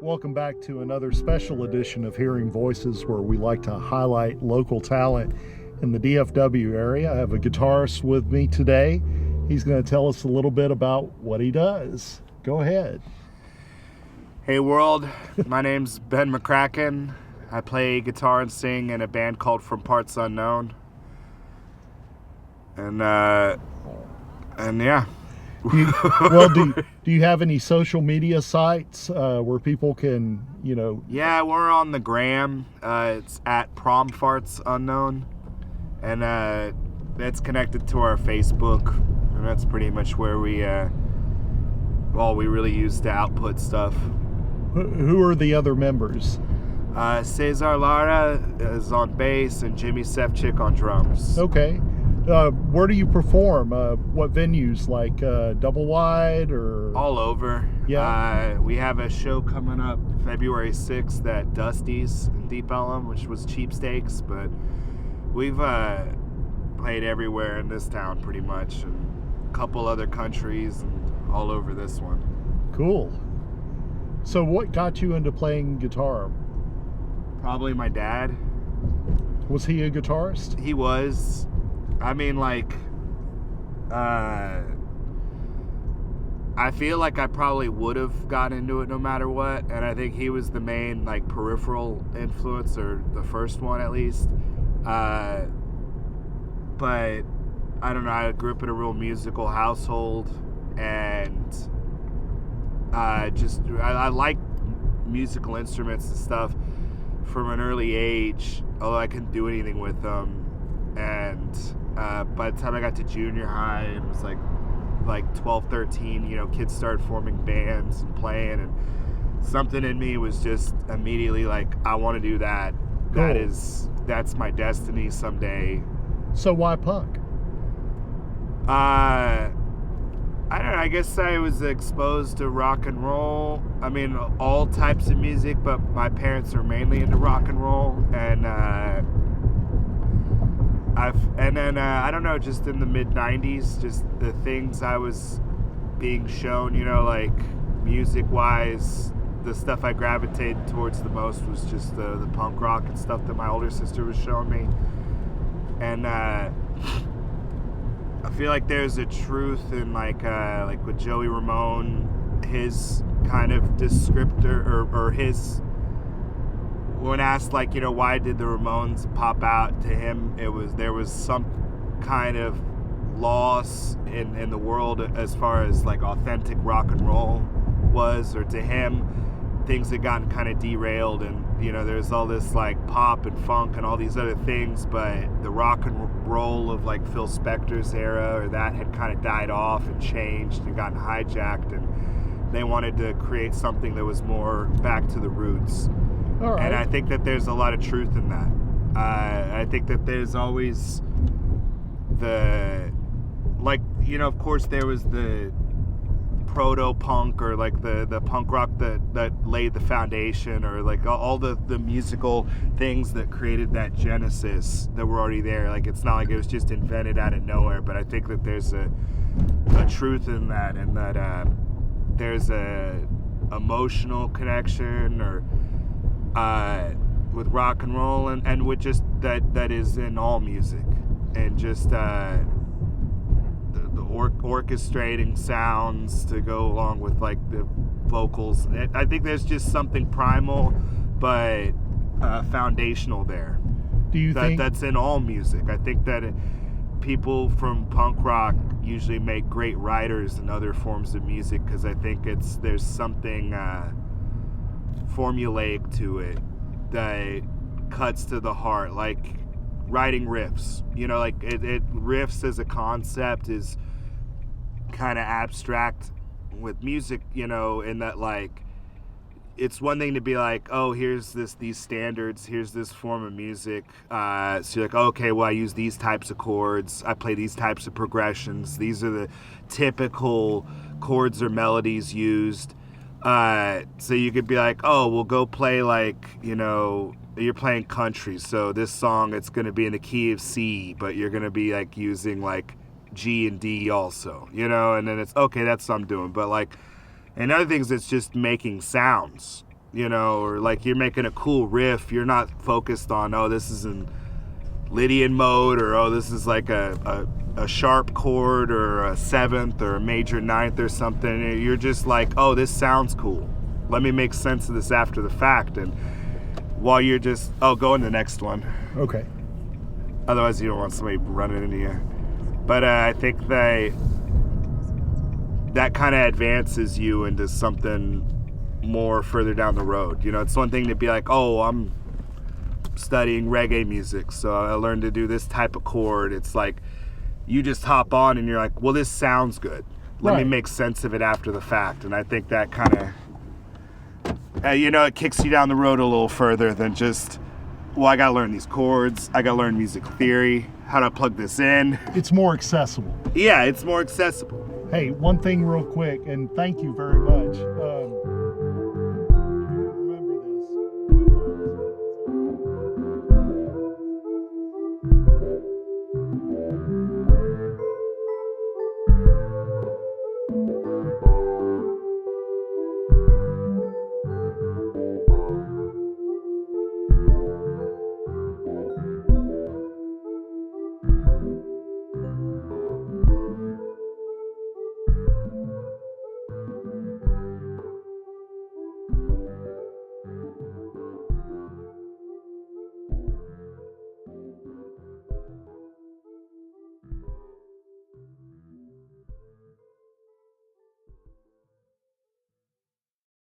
Welcome back to another special edition of Hearing Voices, where we like to highlight local talent in the DFW area. I have a guitarist with me today. He's going to tell us a little bit about what he does. Go ahead. Hey world, my name's Ben McCracken. I play guitar and sing in a band called From Parts Unknown. And yeah. Do you have any social media sites where people can, Yeah, we're on the gram. It's at Prom Farts Unknown. And it's connected to our Facebook. And that's pretty much where we really use to output stuff. Who are the other members? Cesar Lara is on bass and Jimmy Sefcik on drums. Okay. Where do you perform? What venues, like Double Wide or? All over. Yeah. We have a show coming up February 6th at Dusty's in Deep Ellum, which was Cheapsteaks, but we've played everywhere in this town pretty much, and a couple other countries, and all over this one. Cool. So what got you into playing guitar? Probably my dad. Was he a guitarist? He was. I mean, I feel like I probably would have gotten into it no matter what, and I think he was the main, peripheral influence, or the first one at least. But, I don't know, I grew up in a real musical household, and I like musical instruments and stuff from an early age, although I couldn't do anything with them. And by the time I got to junior high, it was like 12, 13, kids started forming bands and playing, and something in me was just immediately like, I want to do that. Cool. That's my destiny someday. So why punk? I don't know, I guess I was exposed to rock and roll. I mean, all types of music, but my parents are mainly into rock and roll, and I don't know, just in the mid-90s, just the things I was being shown, music-wise, the stuff I gravitated towards the most was just the punk rock and stuff that my older sister was showing me. And I feel like there's a truth in, like with Joey Ramone, his kind of descriptor, or his... When asked, why did the Ramones pop out to him, there was some kind of loss in the world as far as authentic rock and roll was, or to him things had gotten kind of derailed, and there's all this pop and funk and all these other things, but the rock and roll of Phil Spector's era, or that, had kind of died off and changed and gotten hijacked, and they wanted to create something that was more back to the roots. All right. And I think that there's a lot of truth in that. I think that there's always of course there was the proto-punk, or the punk rock that laid the foundation, or all the musical things that created that genesis that were already there. It's not like it was just invented out of nowhere, but I think that there's a truth in that, and that there's a emotional connection, or with rock and roll, and with just that is in all music, and just the orchestrating sounds to go along with the vocals. I think there's just something primal but foundational there. Do you think that's in all music? I think that people from punk rock usually make great writers in other forms of music, because I think there's something formulaic to it that cuts to the heart, like writing riffs. Riffs as a concept is kind of abstract with music, in that it's one thing to be oh, here's these standards, here's this form of music, so you're okay, well, I use these types of chords, I play these types of progressions, these are the typical chords or melodies used. So you could be oh, we'll go play you're playing country, so this song, it's going to be in the key of C, but you're going to be using G and D also, and then it's okay, that's what I'm doing. But and other things, it's just making sounds, you know, or like you're making a cool riff. You're not focused on, oh, this is in Lydian mode, or oh, this is like a sharp chord or a seventh or a major ninth or something. You're just like, oh, this sounds cool. Let me make sense of this after the fact. And while you're just, oh, go in the next one. Okay. Otherwise, you don't want somebody running into you. But I think that kind of advances you into something more further down the road. You know, it's one thing to be like, oh, I'm studying reggae music, so I learned to do this type of chord. It's like you just hop on and you're like, well, this sounds good. Let me make sense of it after the fact. And I think that kind of, you know, it kicks you down the road a little further than just, well, I got to learn these chords. I got to learn music theory. How do I plug this in? It's more accessible. Yeah, it's more accessible. Hey, one thing real quick, and thank you very much.